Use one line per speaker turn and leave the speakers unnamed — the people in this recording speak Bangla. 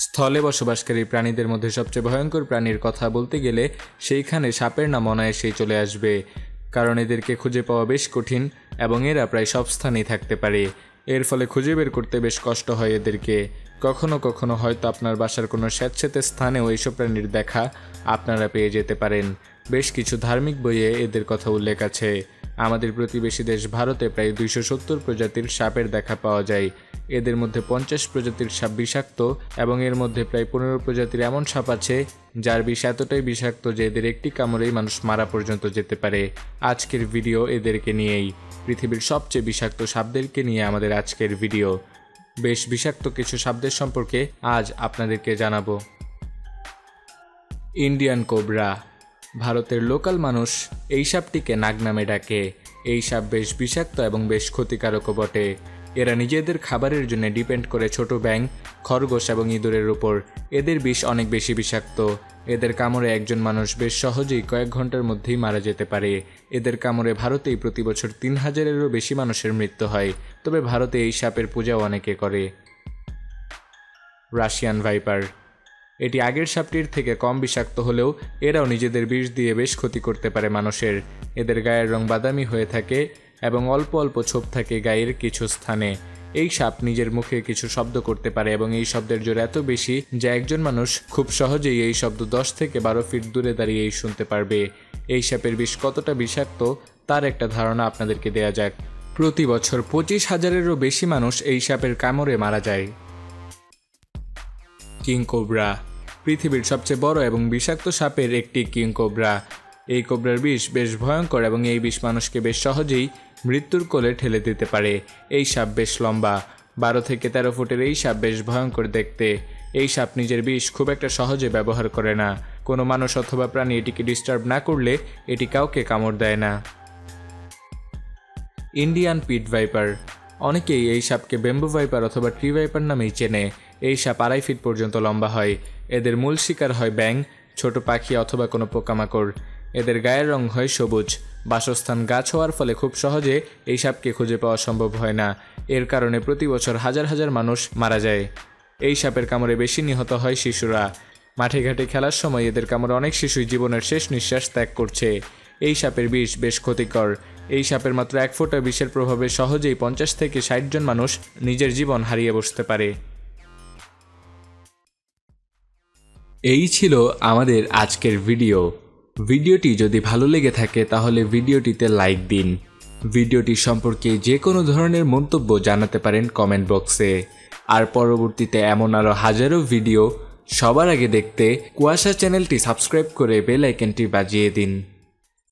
স্থলে বসবাসকারী প্রাণীদের মধ্যে সবচেয়ে ভয়ঙ্কর প্রাণীর কথা বলতে গেলে সেইখানে সাপের নাম অনায়াসেই চলে আসবে, কারণ এদেরকে খুঁজে পাওয়া বেশ কঠিন এবং এরা প্রায় সব স্থানেই থাকতে পারে। এর ফলে খুঁজে বের করতে বেশ কষ্ট হয় এদেরকে। কখনো কখনো হয়তো আপনার বাসার কোনো স্যাঁতসেঁতে স্থানেও এইসব প্রাণীর দেখা আপনারা পেয়ে যেতে পারেন। বেশ কিছু ধার্মিক বইয়ে এদের কথা উল্লেখ আছে। আমাদের প্রতিবেশী দেশ ভারতে প্রায় 270 প্রজাতির সাপের দেখা পাওয়া যায়। এদের মধ্যে 50 প্রজাতির সাপ বিষাক্ত এবং এর মধ্যে প্রায় 15 প্রজাতির এমন সাপ আছে যার বিষ এতটাই বিষাক্ত যে এদের একটি কামড়েই মানুষ মারা পর্যন্ত যেতে পারে। আজকের ভিডিও এদেরকে নিয়েই, পৃথিবীর সবচেয়ে বিষাক্ত সাপদেরকে নিয়ে আমাদের আজকের ভিডিও। বেশ বিষাক্ত কিছু সাপদের সম্পর্কে আজ আপনাদেরকে জানাবো। Indian cobra. ভারতের লোকাল মানুষ এই সাপটিকে নাগ নামে ডাকে। এই সাপ বেশ বিষাক্ত এবং বেশ ক্ষতিকারকও বটে। এরা নিজেদের খাবারের জন্য ডিপেন্ড করে ছোট ব্যাঙ, খরগোশ এবং ইঁদুরের উপর। এদের বিষ অনেক বেশি বিষাক্ত। এদের কামড়ে একজন মানুষ বেশ সহজেই কয়েক ঘন্টার মধ্যেই মারা যেতে পারে। এদের কামড়ে ভারতেই প্রতি বছর 3000-এরও বেশি মানুষের মৃত্যু হয়। তবে ভারতে এই সাপের পূজাও অনেকে করে। Russian viper. এটি আগের সাপটির থেকে কম বিষাক্ত হলেও এরাও নিজেদের বিষ দিয়ে বেশ ক্ষতি করতে পারে মানুষের। এদের গায়ের রং বাদামি হয়ে থাকে এবং অল্প অল্প ছোপ থাকে গায়ের কিছু স্থানে। এই সাপ নিজের মুখে কিছু শব্দ করতে পারে এবং এই শব্দের জোর এত বেশি যে একজন মানুষ খুব সহজেই এই শব্দ 10 থেকে 12 ফিট দূরে দাঁড়িয়েই শুনতে পারবে। এই সাপের বিষ কতটা বিষাক্ত তার একটা ধারণা আপনাদেরকে দেয়া যাক। প্রতি বছর 25,000-এরও বেশি মানুষ এই সাপের কামড়ে মারা যায়। King cobra. পৃথিবীর সবচেয়ে বড় এবং বিষাক্ত সাপের একটি কিং কোবরা। এই কোবরার বিষ বেশ ভয়ঙ্কর এবং এই বিষ মানুষকে বেশ সহজেই মৃত্যুর কোলে ঠেলে দিতে পারে। এই সাপ বেশ লম্বা, 12 থেকে 13 ফুটের। এই সাপ বেশ ভয়ঙ্কর দেখতে। এই সাপ নিজের বিষ খুব একটা সহজে ব্যবহার করে না। কোনো মানুষ অথবা প্রাণী এটিকে ডিস্টার্ব না করলে এটি কাউকে কামড় দেয় না। Indian pit viper. অনেকেই এই সাপকে বেম্বু ভাইপার অথবা ট্রি ভাইপার নামেই চেনে। এই সাপ 2.5 ফিট পর্যন্ত লম্বা হয়। এদের মূল শিকার হয় ব্যাঙ, ছোট পাখি অথবা কোনো পোকামাকড়। এদের গায়ের রং হয় সবুজ। বাসস্থান গাছ হওয়ার ফলে খুব সহজে এই সাপকে খুঁজে পাওয়া সম্ভব হয় না। এর কারণে প্রতি বছর হাজার হাজার মানুষ মারা যায়। এই সাপের কামড়ে বেশি নিহত হয় শিশুরা। মাঠে ঘাটে খেলার সময় এদের কামড়ে অনেক শিশুই জীবনের শেষ নিঃশ্বাস ত্যাগ করছে। এই সাপের বিষ বেশ ক্ষতিকর। এই সাপের মাত্র 1 ফোঁটা বিষের প্রভাবে সহজেই 50 থেকে 60 জন মানুষ নিজের জীবন হারিয়ে বসতে পারে। এই ছিল আমাদের আজকের ভিডিও। ভিডিওটি যদি ভালো লেগে থাকে তাহলে ভিডিওটিতে লাইক দিন। ভিডিওটি সম্পর্কে যে কোনো ধরনের মন্তব্য জানাতে পারেন কমেন্ট বক্সে। আর পরবর্তীতে এমন আরও হাজারো ভিডিও সবার আগে দেখতে কুয়াশা চ্যানেলটি সাবস্ক্রাইব করে বেল আইকনটি বাজিয়ে দিন।